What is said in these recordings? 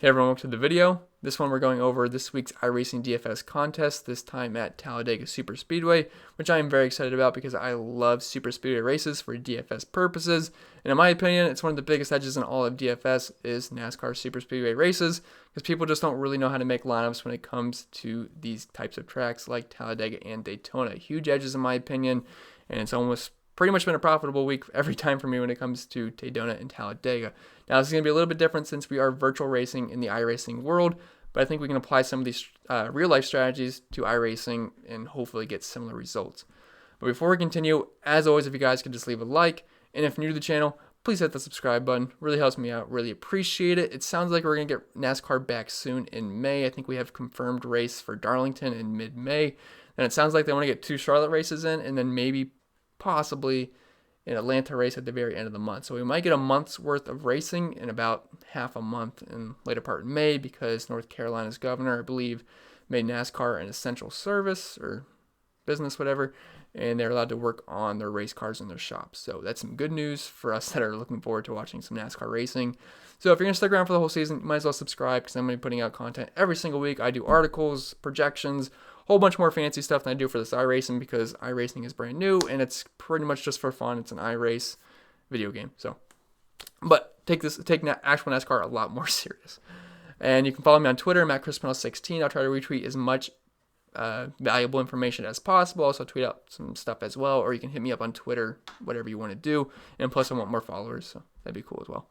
Hey everyone, welcome to the video. This one we're going over this week's iRacing DFS contest, this time at Talladega Super Speedway, which I am very excited about because I love Super Speedway races for DFS purposes. And in my opinion, it's one of the biggest edges in all of DFS is NASCAR Super Speedway races, because people just don't really know how to make lineups when it comes to these types of tracks like Talladega and Daytona. Huge edges in my opinion, and it's almost pretty much been a profitable week every time for me when it comes to Daytona and Talladega. Now, this is going to be a little bit different since we are virtual racing in the iRacing world, but I think we can apply some of these real-life strategies to iRacing and hopefully get similar results. But before we continue, as always, if you guys could just leave a like, and if you're new to the channel, please hit the subscribe button. Really helps me out. Really appreciate it. It sounds like we're going to get NASCAR back soon in May. I think we have confirmed race for Darlington in mid-May. And it sounds like they want to get 2 Charlotte races in, and then maybe possibly an Atlanta race at the very end of the month. So we might get a month's worth of racing in about half a month in later part of May, because North Carolina's governor, I believe, made NASCAR an essential service or business, whatever, and they're allowed to work on their race cars in their shops. So that's some good news for us that are looking forward to watching some NASCAR racing. So if you're going to stick around for the whole season, you might as well subscribe, because I'm going to be putting out content every single week. I do articles, projections, whole bunch more fancy stuff than I do for this iRacing, because iRacing is brand new and it's pretty much just for fun. It's an iRace video game. So, but take actual NASCAR a lot more serious. And you can follow me on Twitter. I'm at Pennell16. I'll try to retweet as much valuable information as possible. Also tweet out some stuff as well, or you can hit me up on Twitter, whatever you want to do. And plus, I want more followers, so that'd be cool as well.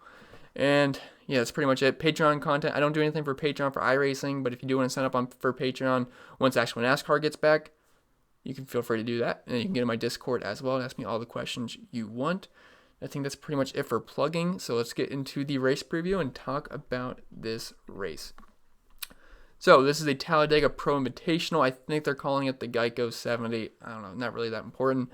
And yeah, that's pretty much it. Patreon content. I don't do anything for Patreon for iRacing, but if you do want to sign up for Patreon once actual NASCAR gets back, you can feel free to do that. And you can get in my Discord as well and ask me all the questions you want. I think that's pretty much it for plugging. So let's get into the race preview and talk about this race. So this is a Talladega Pro Invitational. I think they're calling it the Geico 70. I don't know, not really that important.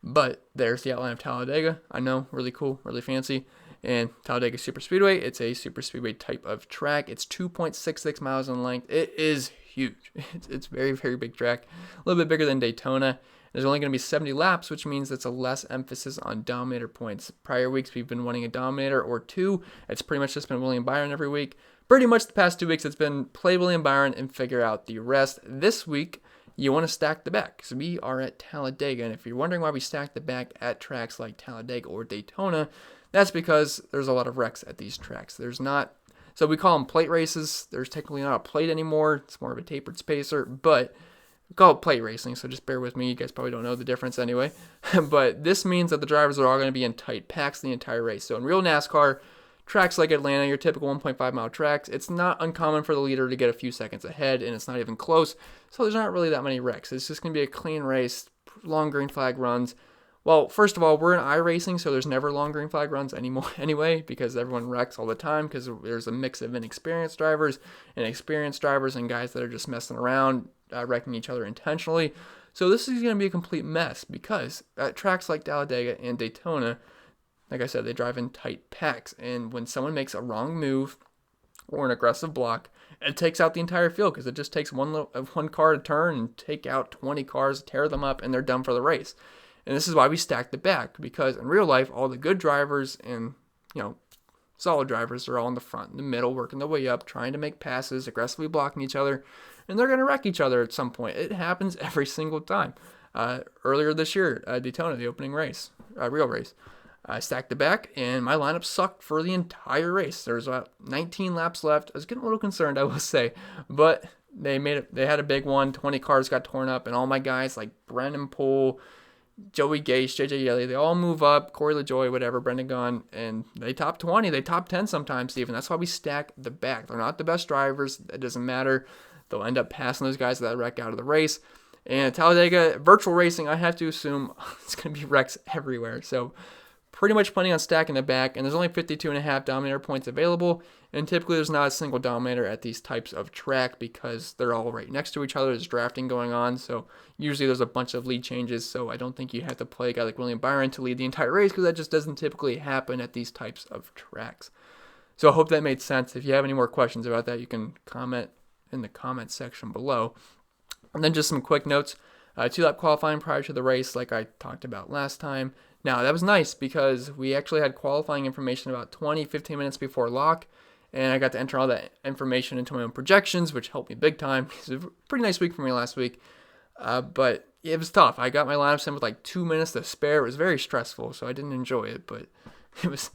But there's the outline of Talladega. I know, really cool, really fancy. And Talladega Super Speedway, it's a Super Speedway type of track. It's 2.66 miles in length. It is huge. It's very, very big track. A little bit bigger than Daytona. There's only going to be 70 laps, which means it's a less emphasis on dominator points. Prior weeks, we've been wanting a dominator or 2. It's pretty much just been William Byron every week. Pretty much the past 2 weeks, it's been play William Byron and figure out the rest. This week, you want to stack the back, because we are at Talladega. And if you're wondering why we stack the back at tracks like Talladega or Daytona, that's because there's a lot of wrecks at these tracks. So we call them plate races. There's technically not a plate anymore. It's more of a tapered spacer, but we call it plate racing, so just bear with me. You guys probably don't know the difference anyway. But this means that the drivers are all going to be in tight packs the entire race. So in real NASCAR, tracks like Atlanta, your typical 1.5 mile tracks, it's not uncommon for the leader to get a few seconds ahead, and it's not even close. So there's not really that many wrecks. It's just going to be a clean race, long green flag runs. Well, first of all, we're in iRacing, so there's never long green flag runs anyway, because everyone wrecks all the time, because there's a mix of inexperienced drivers and experienced drivers and guys that are just messing around, wrecking each other intentionally. So this is going to be a complete mess, because at tracks like Talladega and Daytona, like I said, they drive in tight packs, and when someone makes a wrong move or an aggressive block, it takes out the entire field, because it just takes one car to turn and take out 20 cars, tear them up, and they're done for the race. And this is why we stack the back, because in real life, all the good drivers and, solid drivers are all in the front, in the middle, working their way up, trying to make passes, aggressively blocking each other, and they're going to wreck each other at some point. It happens every single time. Earlier this year, Daytona, the opening race, real race, I stacked the back, and my lineup sucked for the entire race. There was about 19 laps left. I was getting a little concerned, I will say, but they had a big one. 20 cars got torn up, and all my guys like Brennan Poole, Joey Gase, JJ Yeley, they all move up, Corey LaJoie, whatever, Brendan Gaughan, and they top 20, they top 10 sometimes even. That's why we stack the back. They're not the best drivers. It doesn't matter. They'll end up passing those guys that wreck out of the race. And Talladega, virtual racing, I have to assume it's going to be wrecks everywhere. So pretty much planning on stacking the back, and there's only 52.5 dominator points available, and typically there's not a single dominator at these types of track because they're all right next to each other. There's drafting going on, so usually there's a bunch of lead changes, so I don't think you have to play a guy like William Byron to lead the entire race, because that just doesn't typically happen at these types of tracks. So I hope that made sense. If you have any more questions about that, you can comment in the comment section below. And then just some quick notes. 2-lap qualifying prior to the race, like I talked about last time. Now, that was nice because we actually had qualifying information about 15 minutes before lock, and I got to enter all that information into my own projections, which helped me big time. It was a pretty nice week for me last week, but it was tough. I got my lineups in with like 2 minutes to spare. It was very stressful, so I didn't enjoy it, but it was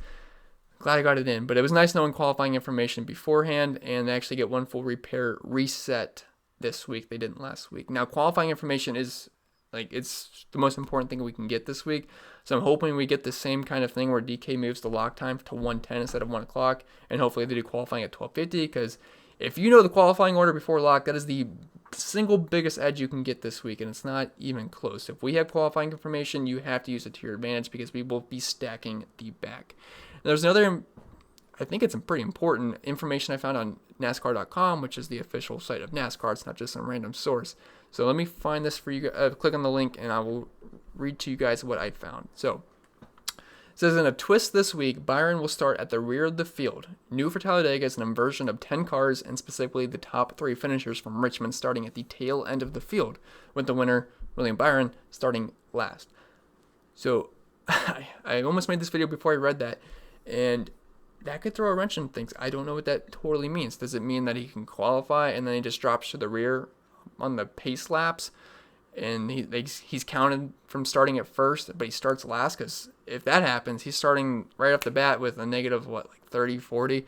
glad I got it in. But it was nice knowing qualifying information beforehand, and they actually get one full repair reset this week. They didn't last week. Now, qualifying information is it's the most important thing we can get this week. So I'm hoping we get the same kind of thing where DK moves the lock time to 1:10 instead of 1 o'clock, and hopefully they do qualifying at 12:50, because if you know the qualifying order before lock, that is the single biggest edge you can get this week, and it's not even close. If we have qualifying information, you have to use it to your advantage, because we will be stacking the back. And there's another, I think it's pretty important information I found on NASCAR.com, which is the official site of NASCAR. It's not just some random source. So let me find this for you. Click on the link, and I will read to you guys what I found. So it says, in a twist this week, Byron will start at the rear of the field. New for Talladega is an inversion of 10 cars, and specifically the top 3 finishers from Richmond starting at the tail end of the field, with the winner, William Byron, starting last. So I almost made this video before I read that, and that could throw a wrench in things. I don't know what that totally means. Does it mean that he can qualify and then he just drops to the rear on the pace laps, and he's counted from starting at first, but he starts last? Because if that happens, he's starting right off the bat with a negative, 30, 40,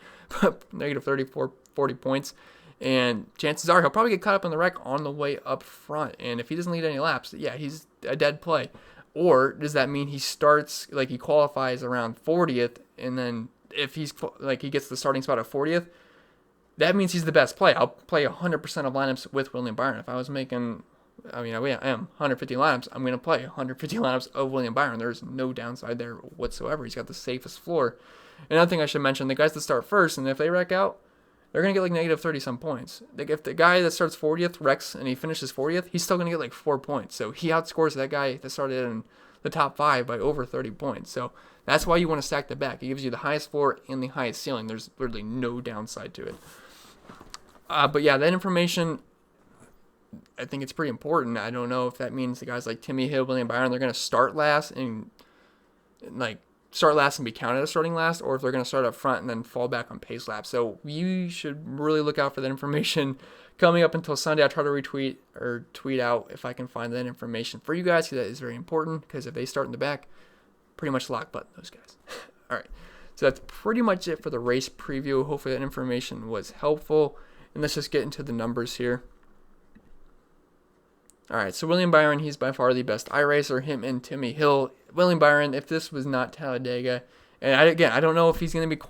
negative 34, 40 points. And chances are he'll probably get caught up in the wreck on the way up front. And if he doesn't lead any laps, yeah, he's a dead play. Or does that mean he starts, he qualifies around 40th, and then if he gets the starting spot at 40th, that means he's the best play. I'll play 100% of lineups with William Byron. If I was making, I am 150 lineups, I'm going to play 150 lineups of William Byron. There's no downside there whatsoever. He's got the safest floor. Another thing I should mention, the guys that start first, and if they wreck out, they're going to get negative 30-some points. If the guy that starts 40th wrecks and he finishes 40th, he's still going to get 4 points. So he outscores that guy that started in the top 5 by over 30 points. So that's why you want to stack the back. It gives you the highest floor and the highest ceiling. There's literally no downside to it. But yeah, that information, I think it's pretty important. I don't know if that means the guys like Timmy Hill, William Byron, they're going to start last and be counted as starting last, or if they're going to start up front and then fall back on pace laps. So you should really look out for that information coming up until Sunday. I'll try to retweet or tweet out if I can find that information for you guys, because that is very important, because if they start in the back, pretty much lock button those guys. All right, so that's pretty much it for the race preview. Hopefully that information was helpful, and let's just get into the numbers here. All right, so William Byron, he's by far the best iRacer, him and Timmy Hill. William Byron, if this was not Talladega, and I don't know if he's going to be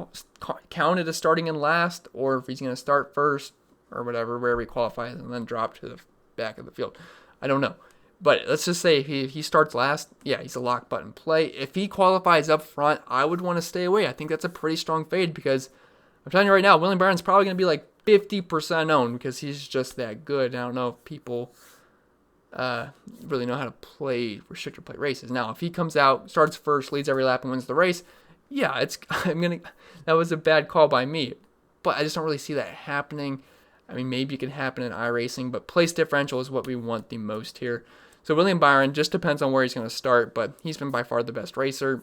counted as starting in last, or if he's going to start first, or whatever, wherever he qualifies, and then drop to the back of the field. I don't know. But let's just say if he starts last, yeah, he's a lock button play. If he qualifies up front, I would want to stay away. I think that's a pretty strong fade, because I'm telling you right now, William Byron's probably going to be 50% owned, because he's just that good. I don't know if people really know how to play restricted plate races. Now, if he comes out, starts first, leads every lap, and wins the race, yeah, that was a bad call by me. But I just don't really see that happening. Maybe it can happen in iRacing, but place differential is what we want the most here. So William Byron just depends on where he's going to start, but he's been by far the best racer,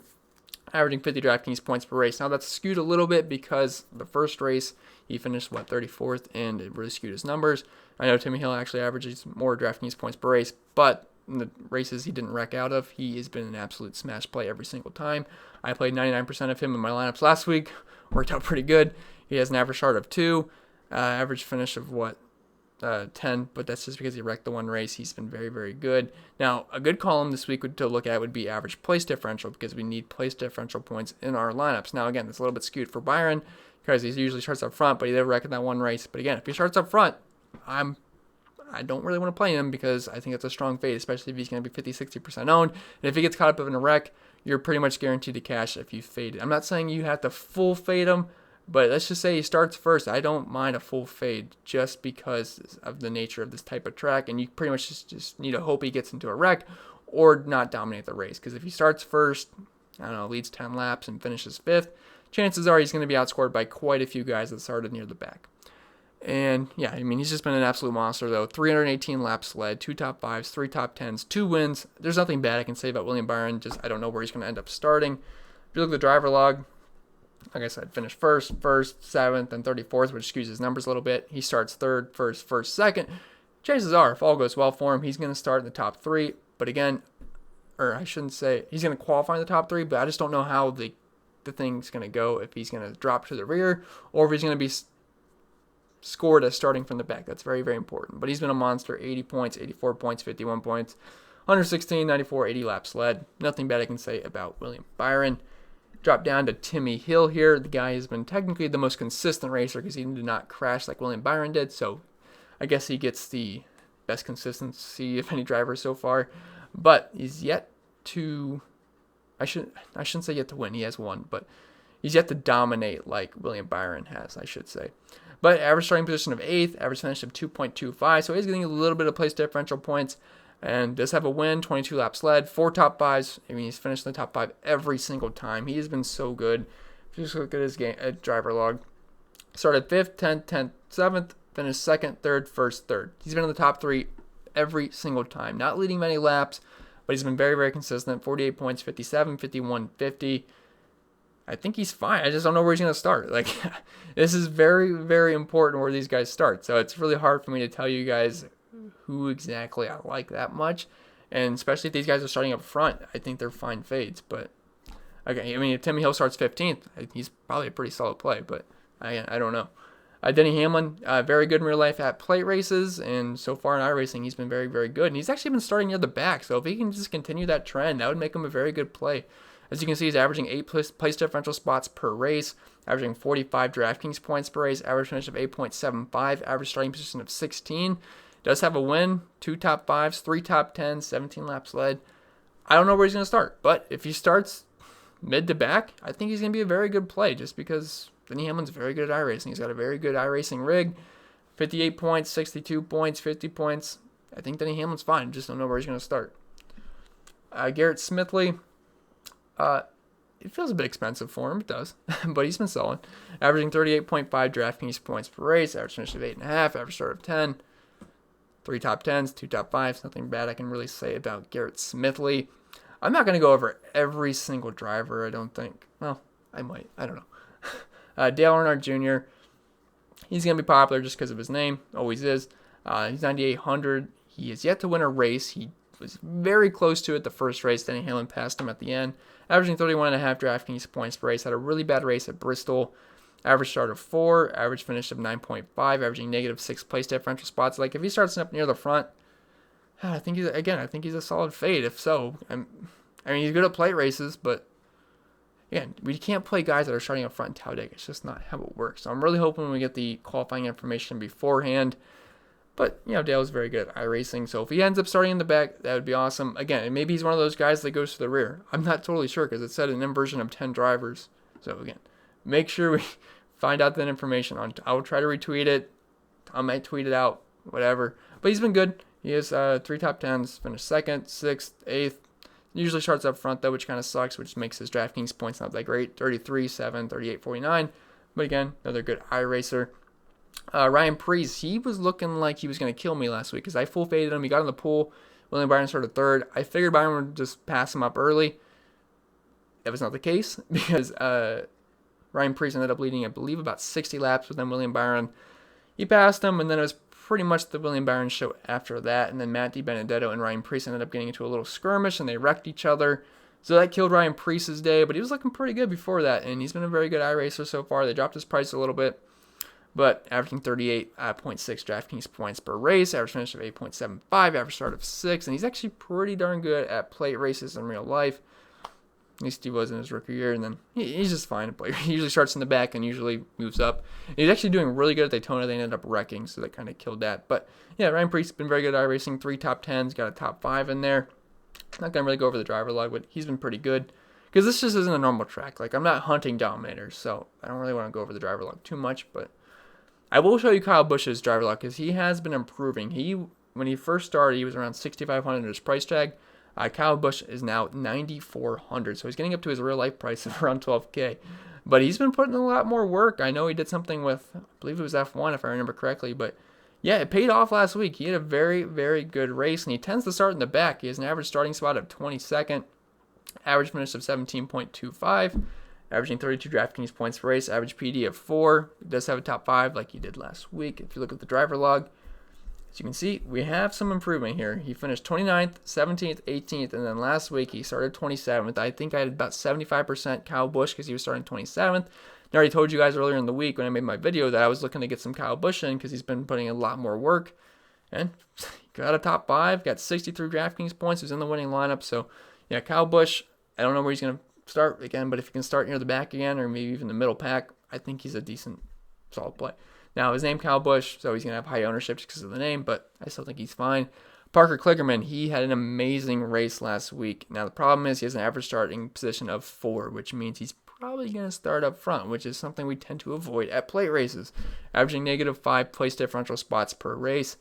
averaging 50 DraftKings points per race. Now that's skewed a little bit because the first race he finished 34th, and it really skewed his numbers. I know Timmy Hill actually averages more DraftKings points per race, but in the races he didn't wreck out of, he has been an absolute smash play every single time. I played 99% of him in my lineups last week, worked out pretty good. He has an average start of 2, average finish of 10, but that's just because he wrecked the one race. He's been very, very good. Now, a good column this week to look at would be average place differential, because we need place differential points in our lineups. Now, again, it's a little bit skewed for Byron, because he usually starts up front, but he never wrecked that one race. But again, if he starts up front, I don't really want to play him, because I think it's a strong fade, especially if he's going to be 50-60% owned. And if he gets caught up in a wreck, you're pretty much guaranteed to cash if you fade it. I'm not saying you have to full fade him, but let's just say he starts first. I don't mind a full fade just because of the nature of this type of track, and you pretty much just need to hope he gets into a wreck or not dominate the race. Because if he starts first, leads 10 laps and finishes 5th, chances are he's going to be outscored by quite a few guys that started near the back. And yeah, he's just been an absolute monster though. 318 laps led, 2 top 5s, 3 top 10s, 2 wins. There's nothing bad I can say about William Byron. Just I don't know where he's going to end up starting. If you look at the driver log, like I said, finished first, 7th, and 34th, which skews his numbers a little bit. He starts third, first, second. Chances are, if all goes well for him, he's going to start in the top 3. But again, or I shouldn't say, he's going to qualify in the top 3, but I just don't know how the thing's going to go, if he's going to drop to the rear or if he's going to be scored as starting from the back. That's very, very important. But he's been a monster. 80 points, 84 points, 51 points, 116, 94, 80 laps led. Nothing bad I can say about William Byron. Drop down to Timmy Hill here. The guy has been technically the most consistent racer because he did not crash like William Byron did. So I guess he gets the best consistency of any driver so far. But he's yet to... I shouldn't say yet to win. He has won, but he's yet to dominate like William Byron has, I should say. But average starting position of 8th, average finish of 2.25, so he's getting a little bit of place differential points, and does have a win, 22 laps led, 4 top 5s. I mean, he's finished in the top 5 every single time. He has been so good. Just look at his game, driver log. Started 5th, 10th, 7th, finished 2nd, 3rd, 1st, 3rd. He's been in the top 3 every single time. Not leading many laps, but he's been very, very consistent. 48 points, 57, 51, 50. I think he's fine. I just don't know where he's going to start. Like, this is very, very important where these guys start. So it's really hard for me to tell you guys who exactly I like that much. And especially if these guys are starting up front, I think they're fine fades. But, okay, I mean, if Timmy Hill starts 15th, he's probably a pretty solid play. But I don't know. Denny Hamlin, very good in real life at plate races, and so far in iRacing, he's been very, very good. And he's actually been starting near the back, so if he can just continue that trend, that would make him a very good play. As you can see, he's averaging 8 place differential spots per race, averaging 45 DraftKings points per race, average finish of 8.75, average starting position of 16. Does have a win, 2 top 5s, 3 top 10s, 17 laps led. I don't know where he's going to start, but if he starts mid to back, I think he's going to be a very good play just because Denny Hamlin's very good at iRacing. He's got a very good iRacing rig. 58 points, 62 points, 50 points. I think Denny Hamlin's fine. Just don't know where he's going to start. Garrett-Smith Lee. It feels a bit expensive for him. It does. But he's been solid. Averaging 38.5 DraftKings points per race. Average finish of 8.5. Average start of 10. 3 top 10s, 2 top 5s. Nothing bad I can really say about Garrett-Smith Lee. I'm not going to go over every single driver, I don't think. Well, I might. I don't know. Dale Earnhardt Jr., he's going to be popular just because of his name. Always is. He's 9,800. He has yet to win a race. He was very close to it the first race. Denny Hamlin passed him at the end. Averaging 31.5 DraftKings points per race. Had a really bad race at Bristol. Average start of 4. Average finish of 9.5. Averaging negative 6 place differential spots. Like, if he starts up near the front, I think he's a solid fade. If so, I mean, he's good at plate races, but again, we can't play guys that are starting up front in Talladega. It's just not how it works. So I'm really hoping we get the qualifying information beforehand. But, Dale's very good at iRacing. So if he ends up starting in the back, that would be awesome. Again, maybe he's one of those guys that goes to the rear. I'm not totally sure because it said an inversion of 10 drivers. So again, make sure we find out that information. I will try to retweet it. I might tweet it out, whatever. But he's been good. He has 3 top 10s, finished 2nd, 6th, 8th. Usually starts up front, though, which kind of sucks, which makes his DraftKings points not that great. 33, 7, 38, 49. But again, another good iRacer. Ryan Preece, he was looking like he was going to kill me last week because I full faded him. He got in the pool. William Byron started 3rd. I figured Byron would just pass him up early. That was not the case because Ryan Preece ended up leading, I believe, about 60 laps with William Byron. He passed him, and then it was pretty much the William Byron show after that, and then Matt DiBenedetto and Ryan Preece ended up getting into a little skirmish, and they wrecked each other. So that killed Ryan Preece's day, but he was looking pretty good before that, and he's been a very good iRacer so far. They dropped his price a little bit, but averaging 38.6 DraftKings points per race, average finish of 8.75, average start of 6, and he's actually pretty darn good at plate races in real life. At least he was in his rookie year, and then he's just fine at plate. He usually starts in the back and usually moves up. He's actually doing really good at Daytona. They ended up wrecking, so that kind of killed that. But yeah, Ryan Preece has been very good at iRacing. 3 top 10s, got a top 5 in there. Not going to really go over the driver log, but he's been pretty good. Because this just isn't a normal track. Like, I'm not hunting dominators, so I don't really want to go over the driver log too much. But I will show you Kyle Busch's driver log, because he has been improving. When he first started, he was around 6,500 at his price tag. Kyle Busch is now 9,400, so he's getting up to his real life price of around 12K. But he's been putting in a lot more work. I know he did something with, I believe it was F1 if I remember correctly, but yeah, it paid off last week. He had a very, very good race, and he tends to start in the back. He has an average starting spot of 22nd, average finish of 17.25, averaging 32 DraftKings points per race, average PD of 4. He does have a top 5 like he did last week. If you look at the driver log, as you can see, we have some improvement here. He finished 29th, 17th, 18th, and then last week he started 27th. I think I had about 75% Kyle Busch because he was starting 27th. I already told you guys earlier in the week when I made my video that I was looking to get some Kyle Busch in because he's been putting in a lot more work. And got a top 5, got 63 DraftKings points, was in the winning lineup. So, yeah, Kyle Busch, I don't know where he's going to start again, but if he can start near the back again or maybe even the middle pack, I think he's a decent, solid play. Now, his name Kyle Busch, so he's going to have high ownership just because of the name, but I still think he's fine. Parker Kligerman, he had an amazing race last week. Now, the problem is he has an average starting position of 4, which means he's probably going to start up front, which is something we tend to avoid at plate races, averaging -5 place differential spots per race.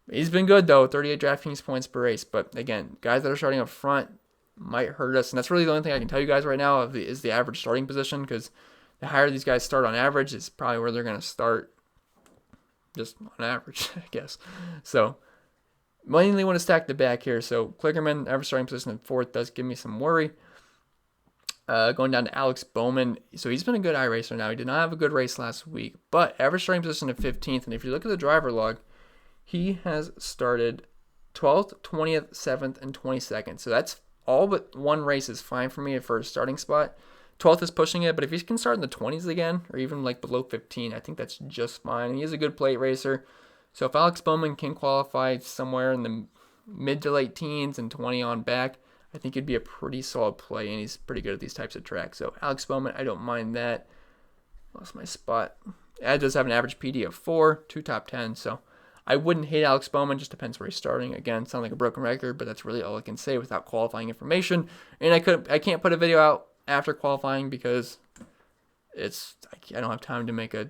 He's been good, though, 38 DraftKings points per race, but again, guys that are starting up front might hurt us, and that's really the only thing I can tell you guys right now is the average starting position, because the higher these guys start on average is probably where they're going to start, just on average, I guess. So, mainly want to stack the back here. So, Kligerman, average starting position in 4th, does give me some worry. Going down to Alex Bowman. So, he's been a good iRacer now. He did not have a good race last week, but average starting position in 15th. And if you look at the driver log, he has started 12th, 20th, 7th, and 22nd. So, that's all but one race is fine for me for a starting spot. 12th is pushing it, but if he can start in the 20s again, or even like below 15, I think that's just fine. He is a good plate racer. So if Alex Bowman can qualify somewhere in the mid to late teens and 20 on back, I think it'd be a pretty solid play, and he's pretty good at these types of tracks. So Alex Bowman, I don't mind that. Lost my spot. It does have an average PD of 4, 2 top 10, so I wouldn't hate Alex Bowman, just depends where he's starting. Again, sound like a broken record, but that's really all I can say without qualifying information. And I can't put a video out after qualifying because I don't have time to make a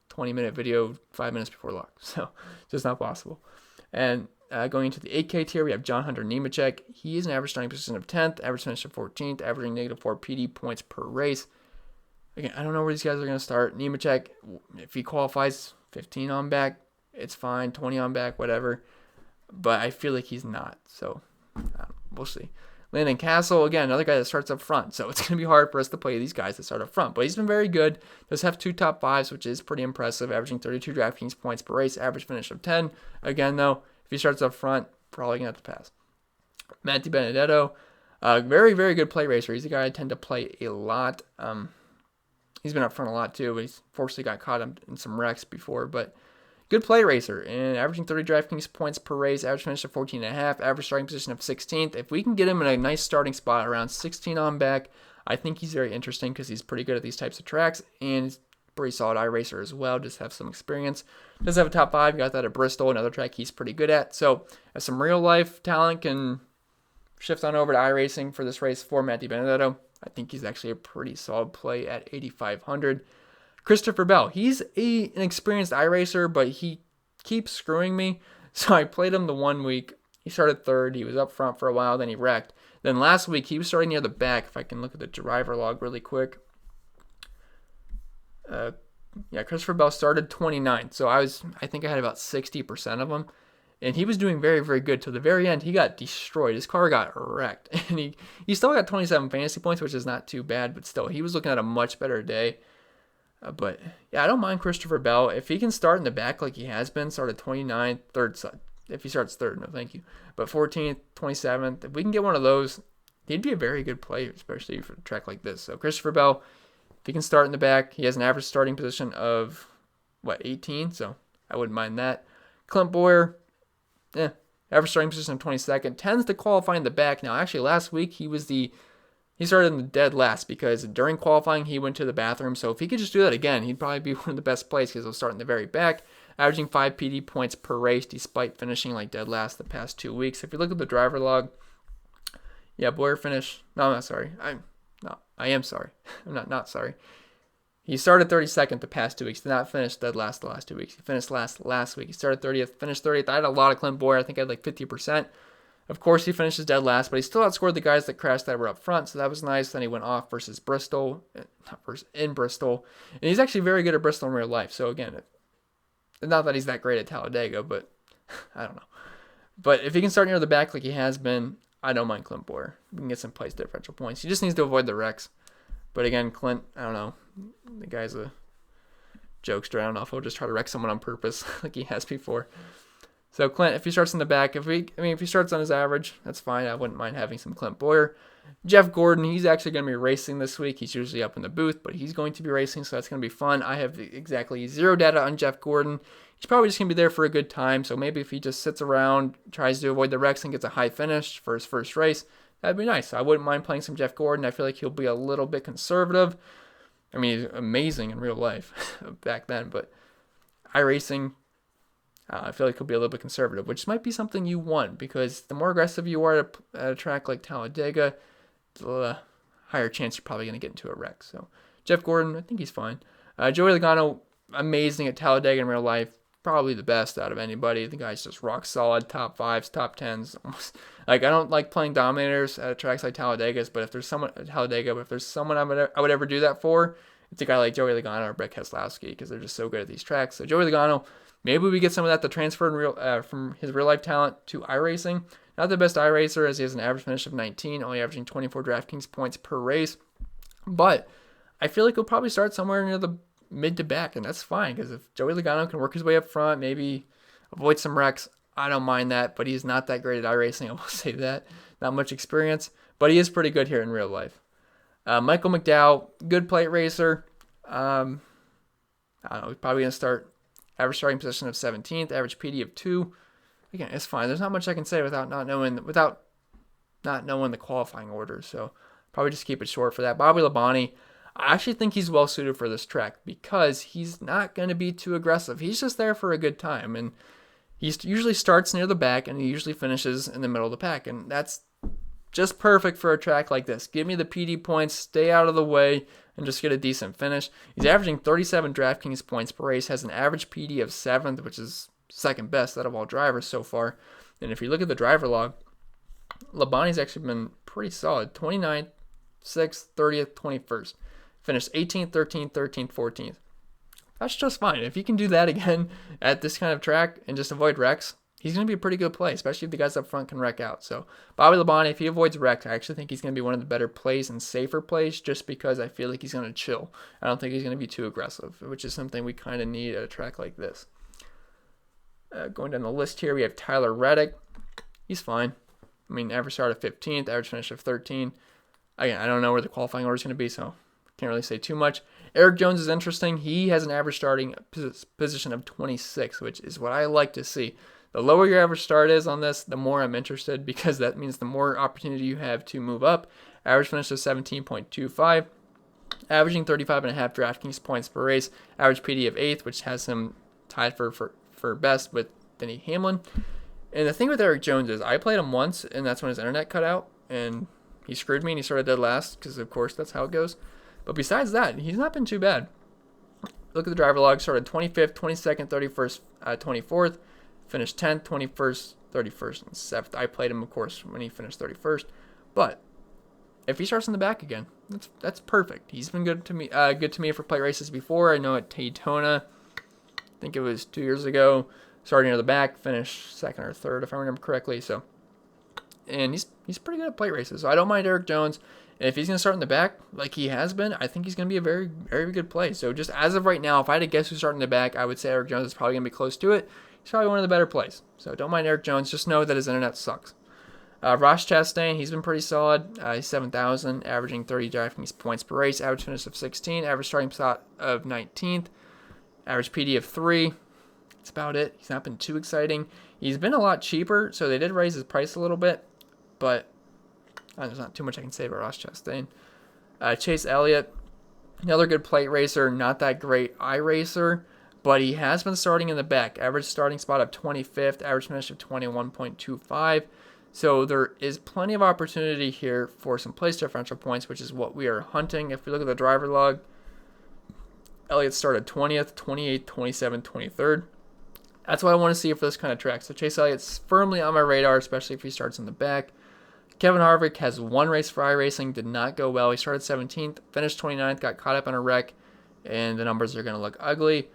20-minute video 5 minutes before lock, so just not possible. And going into the 8K tier, we have John Hunter Nemechek. He is an average starting position of 10th, average finish of 14th, averaging -4 PD points per race. Again, I don't know where these guys are going to start. Nemechek, if he qualifies 15 on back, it's fine, 20 on back, whatever. But I feel like he's not, so we'll see. Landon Cassill, again, another guy that starts up front, so it's going to be hard for us to play these guys that start up front. But he's been very good. Does have 2 top 5s, which is pretty impressive, averaging 32 DraftKings points per race, average finish of 10. Again, though, if he starts up front, probably going to have to pass. Matty Benedetto, very, very good play racer. He's a guy I tend to play a lot. He's been up front a lot, too, but he's fortunately got caught in some wrecks before, but good play racer, and averaging 30 DraftKings points per race, average finish of 14.5, average starting position of 16th. If we can get him in a nice starting spot around 16 on back, I think he's very interesting because he's pretty good at these types of tracks, and he's pretty solid iRacer as well, just have some experience. Does have a top 5, got that at Bristol, another track he's pretty good at. So, as some real-life talent can shift on over to iRacing for this race for Matty Benedetto, I think he's actually a pretty solid play at 8,500. Christopher Bell, he's an experienced iRacer, but he keeps screwing me. So I played him the 1 week. He started 3rd. He was up front for a while, then he wrecked. Then last week, he was starting near the back. If I can look at the driver log really quick. Christopher Bell started 29th. So I think I had about 60% of him. And he was doing very, very good. To the very end, he got destroyed. His car got wrecked. And he still got 27 fantasy points, which is not too bad. But still, he was looking at a much better day. But, yeah, I don't mind Christopher Bell. If he can start in the back like he has been, start at 29th, 3rd, if he starts 3rd, no thank you. But 14th, 27th, if we can get one of those, he'd be a very good play, especially for a track like this. So, Christopher Bell, if he can start in the back, he has an average starting position of, 18? So, I wouldn't mind that. Clint Boyer, average starting position of 22nd, tends to qualify in the back. Now, actually, last week, he started in the dead last because during qualifying, he went to the bathroom. So if he could just do that again, he'd probably be one of the best plays because he'll start in the very back, averaging 5 PD points per race despite finishing like dead last the past 2 weeks. If you look at the driver log, Boyer finished. No, I'm not sorry. I am sorry. I'm not sorry. He started 32nd the past 2 weeks. Did not finish dead last the last 2 weeks. He finished last week. He started 30th, finished 30th. I had a lot of Clint Boyer. I think I had like 50%. Of course, he finishes dead last, but he still outscored the guys that crashed that were up front, so that was nice. Then he went off versus Bristol, in Bristol. And he's actually very good at Bristol in real life. So, again, not that he's that great at Talladega, but I don't know. But if he can start near the back like he has been, I don't mind Clint Boyer. We can get some place differential points. He just needs to avoid the wrecks. But again, Clint, I don't know. The guy's a jokester. I don't know if he'll just try to wreck someone on purpose like he has before. So Clint, if he starts in the back, if he starts on his average, that's fine. I wouldn't mind having some Clint Boyer. Jeff Gordon, he's actually going to be racing this week. He's usually up in the booth, but he's going to be racing, so that's going to be fun. I have exactly 0 data on Jeff Gordon. He's probably just going to be there for a good time, so maybe if he just sits around, tries to avoid the wrecks, and gets a high finish for his first race, that'd be nice. I wouldn't mind playing some Jeff Gordon. I feel like he'll be a little bit conservative. I mean, he's amazing in real life back then, but iRacing, I feel like he'll be a little bit conservative, which might be something you want, because the more aggressive you are at a track like Talladega, the higher chance you're probably going to get into a wreck. So Jeff Gordon, I think he's fine. Joey Logano, amazing at Talladega in real life, probably the best out of anybody. The guy's just rock solid, top 5s, top 10s. Almost. Like, I don't like playing dominators at tracks like Talladega, but if there's someone at Talladega, but if there's someone I would ever do that for, it's a guy like Joey Logano or Brett Keselowski, because they're just so good at these tracks. So Joey Logano, maybe we get some of that to transfer from his real life talent to iRacing. Not the best iRacer, as he has an average finish of 19, only averaging 24 DraftKings points per race. But I feel like he'll probably start somewhere near the mid to back, and that's fine, because if Joey Logano can work his way up front, maybe avoid some wrecks, I don't mind that. But he's not that great at iRacing, I will say that. Not much experience, but he is pretty good here in real life. Michael McDowell, good plate racer. I don't know, he's probably going to start average starting position of 17th, average PD of 2. Again, it's fine. There's not much I can say without not knowing the qualifying order. So probably just keep it short for that. Bobby Labonte, I actually think he's well suited for this track, because he's not going to be too aggressive. He's just there for a good time, and he usually starts near the back, and he usually finishes in the middle of the pack, and that's just perfect for a track like this. Give me the PD points, stay out of the way, and just get a decent finish. He's averaging 37 DraftKings points per race, has an average PD of 7th, which is second best out of all drivers so far. And if you look at the driver log, Labonte's actually been pretty solid. 29th, 6th, 30th, 21st. Finished 18th, 13th, 13th, 14th. That's just fine. If he can do that again at this kind of track and just avoid wrecks, he's going to be a pretty good play, especially if the guys up front can wreck out. So Bobby Labonte, if he avoids wrecks, I actually think he's going to be one of the better plays and safer plays, just because I feel like he's going to chill. I don't think he's going to be too aggressive, which is something we kind of need at a track like this. Going down the list here, we have Tyler Reddick. He's fine. I mean, average start of 15th, average finish of 13. Again, I don't know where the qualifying order is going to be, so can't really say too much. Erik Jones is interesting. He has an average starting position of 26, which is what I like to see. The lower your average start is on this, the more I'm interested, because that means the more opportunity you have to move up. Average finish of 17.25, averaging 35.5 DraftKings points per race, average PD of 8th, which has him tied for best with Denny Hamlin. And the thing with Erik Jones is I played him once, and that's when his internet cut out, and he screwed me, and he started dead last, because of course that's how it goes. But besides that, he's not been too bad. Look at the driver log. Started 25th, 22nd, 31st, 24th. Finished 10th, 21st, 31st, and 7th. I played him, of course, when he finished 31st. But if he starts in the back again, that's perfect. He's been good to me for plate races before. I know at Daytona, I think it was 2 years ago, starting near the back, finished second or third, if I remember correctly. So, and he's pretty good at plate races. So I don't mind Erik Jones. If he's going to start in the back like he has been, I think he's going to be a very, very good play. So just as of right now, if I had to guess who's starting in the back, I would say Erik Jones is probably going to be close to it. He's probably one of the better plays. So don't mind Erik Jones. Just know that his internet sucks. Ross Chastain, he's been pretty solid. He's 7,000, averaging 30 DraftKings points per race, average finish of 16, average starting spot of 19th, average PD of 3. That's about it. He's not been too exciting. He's been a lot cheaper, so they did raise his price a little bit, but there's not too much I can say about Ross Chastain. Chase Elliott, another good plate racer, not that great iRacer, but he has been starting in the back. Average starting spot of 25th, average finish of 21.25. So there is plenty of opportunity here for some place differential points, which is what we are hunting. If we look at the driver log, Elliott started 20th, 28th, 27th, 23rd. That's what I want to see for this kind of track. So Chase Elliott's firmly on my radar, especially if he starts in the back. Kevin Harvick has one race for iRacing, did not go well. He started 17th, finished 29th, got caught up in a wreck, and the numbers are going to look ugly.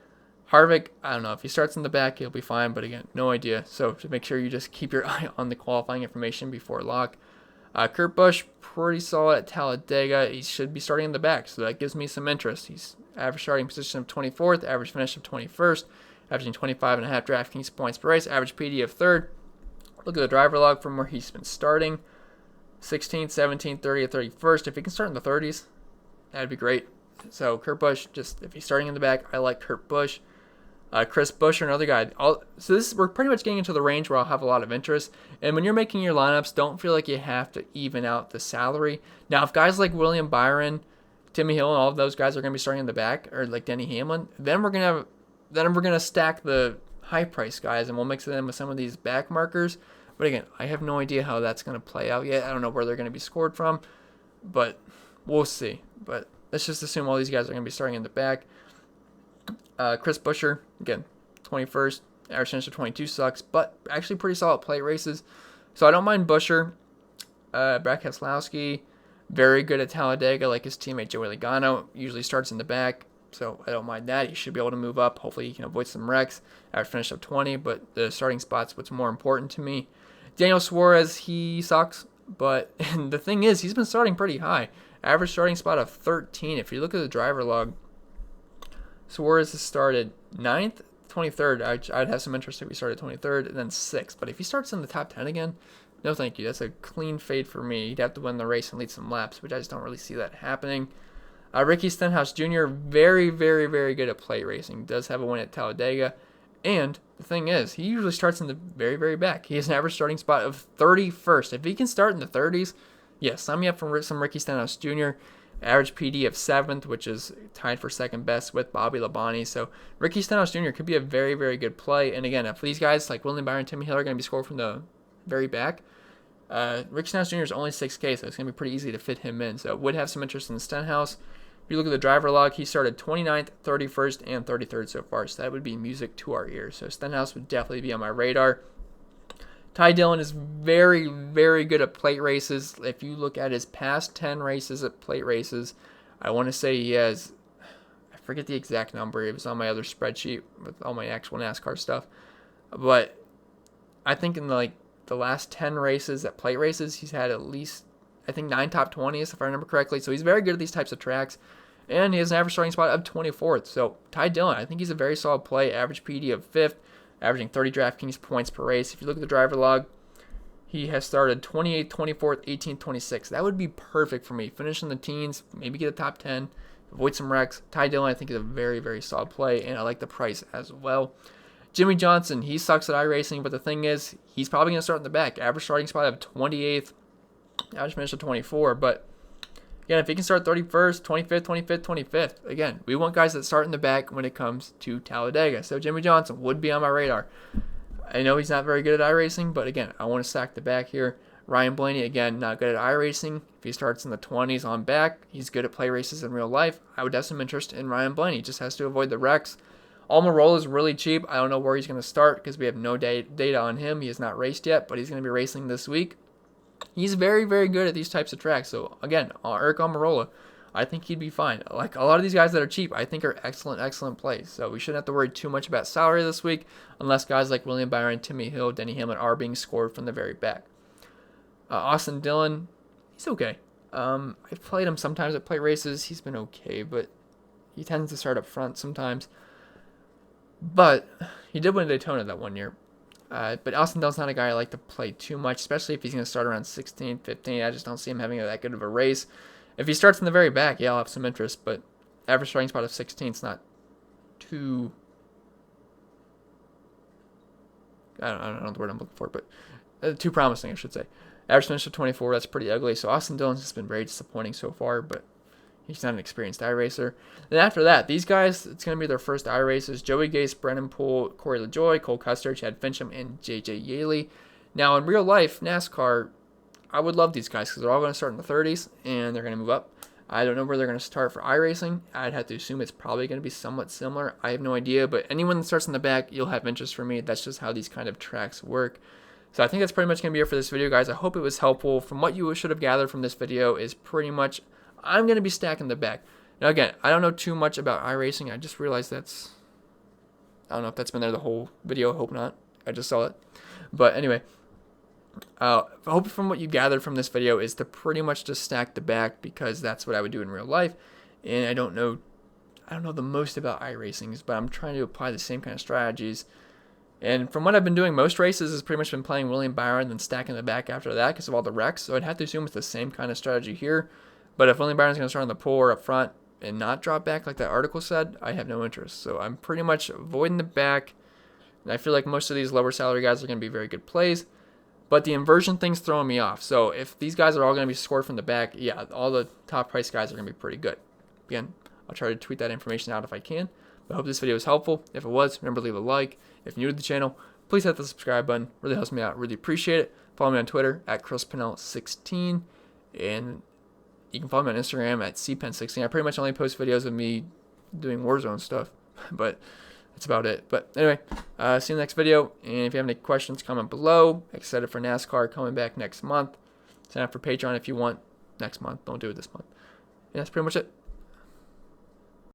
Harvick, I don't know, if he starts in the back, he'll be fine, but again, no idea. So to make sure you just keep your eye on the qualifying information before lock. Kurt Busch, pretty solid at Talladega. He should be starting in the back, so that gives me some interest. He's average starting position of 24th, average finish of 21st, averaging 25.5 DraftKings points per race, average PD of 3rd. Look at the driver log from where he's been starting. 16th, 17th, 30th, 31st. If he can start in the 30s, that'd be great. So Kurt Busch, just if he's starting in the back, I like Kurt Busch. Chris Buescher, another guy. We're pretty much getting into the range where I'll have a lot of interest. And when you're making your lineups, don't feel like you have to even out the salary. Now, if guys like William Byron, Timmy Hill, and all of those guys are going to be starting in the back, or like Denny Hamlin, then we're gonna stack the high price guys, and we'll mix it in with some of these back markers. But again, I have no idea how that's going to play out yet. I don't know where they're going to be scored from, but we'll see. But let's just assume all these guys are going to be starting in the back. Chris Buescher, again, 21st, average finish of 22 sucks, but actually pretty solid plate races. So I don't mind Buescher. Brad Keselowski, very good at Talladega, like his teammate Joey Logano, usually starts in the back, so I don't mind that. He should be able to move up. Hopefully he can avoid some wrecks. Average finish of 20, but the starting spot's what's more important to me. Daniel Suarez, he sucks, but the thing is, he's been starting pretty high. Average starting spot of 13. If you look at the driver log, Suarez has started 9th, 23rd. I'd have some interest if he started 23rd, and then 6th. But if he starts in the top 10 again, no thank you. That's a clean fade for me. He'd have to win the race and lead some laps, which I just don't really see that happening. Ricky Stenhouse Jr., very, very, very good at plate racing. Does have a win at Talladega. And the thing is, he usually starts in the very, very back. He has an average starting spot of 31st. If he can start in the 30s, yes, sign me up for some Ricky Stenhouse Jr., average PD of 7th, which is tied for second best with Bobby Labonte. So Ricky Stenhouse Jr. could be a very, very good play. And again, if these guys like William Byron, Timmy Hill are going to be scored from the very back, Ricky Stenhouse Jr. is only 6K, so it's going to be pretty easy to fit him in. So would have some interest in Stenhouse. If you look at the driver log, he started 29th, 31st, and 33rd so far. So that would be music to our ears. So Stenhouse would definitely be on my radar. Ty Dillon is very, very good at plate races. If you look at his past 10 races at plate races, I want to say he has, I forget the exact number. It was on my other spreadsheet with all my actual NASCAR stuff. But I think in the last 10 races at plate races, he's had at least, I think, 9 top 20s, if I remember correctly. So he's very good at these types of tracks. And he has an average starting spot of 24th. So Ty Dillon, I think he's a very solid play. Average PD of 5th. Averaging 30 DraftKings points per race. If you look at the driver log, he has started 28th, 24th, 18th, 26th. That would be perfect for me. Finish in the teens, maybe get a top 10, avoid some wrecks. Ty Dillon, I think, is a very, very solid play, and I like the price as well. Jimmie Johnson, he sucks at iRacing, but the thing is, he's probably going to start in the back. Average starting spot of 28th, average finish of 24, but again, if he can start 31st, 25th, 25th, 25th, again, we want guys that start in the back when it comes to Talladega. So Jimmie Johnson would be on my radar. I know he's not very good at iRacing, but again, I want to stack the back here. Ryan Blaney, again, not good at iRacing. If he starts in the 20s on back, he's good at play races in real life. I would have some interest in Ryan Blaney. He just has to avoid the wrecks. Almirola is really cheap. I don't know where he's going to start because we have no data on him. He has not raced yet, but he's going to be racing this week. He's very, very good at these types of tracks. So, again, Erik Almirola, I think he'd be fine. Like, a lot of these guys that are cheap, I think are excellent, excellent plays. So, we shouldn't have to worry too much about salary this week unless guys like William Byron, Timmy Hill, Denny Hamlin are being scored from the very back. Austin Dillon, he's okay. I've played him sometimes at plate races. He's been okay, but he tends to start up front sometimes. But he did win Daytona that one year. But Austin Dillon's not a guy I like to play too much, especially if he's going to start around 16, 15. I just don't see him having that good of a race. If he starts in the very back, yeah, I'll have some interest, but average starting spot of 16 is not too... I don't know the word I'm looking for, but too promising, I should say. Average finish of 24, that's pretty ugly. So Austin Dillon's just been very disappointing so far, but he's not an experienced iRacer. Then after that, these guys, it's going to be their first iRaces. Joey Gase, Brennan Poole, Corey LaJoie, Cole Custer, Chad Fincham, and JJ Yaley. Now, in real life, NASCAR, I would love these guys because they're all going to start in the 30s, and they're going to move up. I don't know where they're going to start for iRacing. I'd have to assume it's probably going to be somewhat similar. I have no idea, but anyone that starts in the back, you'll have interest for me. That's just how these kind of tracks work. So I think that's pretty much going to be it for this video, guys. I hope it was helpful. From what you should have gathered from this video is pretty much I'm going to be stacking the back. Now, again, I don't know too much about iRacing. I just realized I don't know if that's been there the whole video. I hope not. I just saw it. But anyway, Hope from what you gathered from this video is to pretty much just stack the back, because that's what I would do in real life. And I don't know the most about iRacings, but I'm trying to apply the same kind of strategies. And from what I've been doing, most races has pretty much been playing William Byron, then stacking the back after that because of all the wrecks. So I'd have to assume it's the same kind of strategy here. But if William Byron's going to start on the pole or up front and not drop back like that article said, I have no interest. So I'm pretty much avoiding the back. And I feel like most of these lower salary guys are going to be very good plays. But the inversion thing's throwing me off. So if these guys are all going to be scored from the back, yeah, all the top price guys are going to be pretty good. Again, I'll try to tweet that information out if I can. But I hope this video was helpful. If it was, remember to leave a like. If you're new to the channel, please hit the subscribe button. Really helps me out. Really appreciate it. Follow me on Twitter at Pennell16. And you can follow me on Instagram at cpen16. I pretty much only post videos of me doing Warzone stuff. But that's about it. But anyway, see you in the next video. And if you have any questions, comment below. Excited for NASCAR coming back next month. Sign up for Patreon if you want next month. Don't do it this month. And that's pretty much it.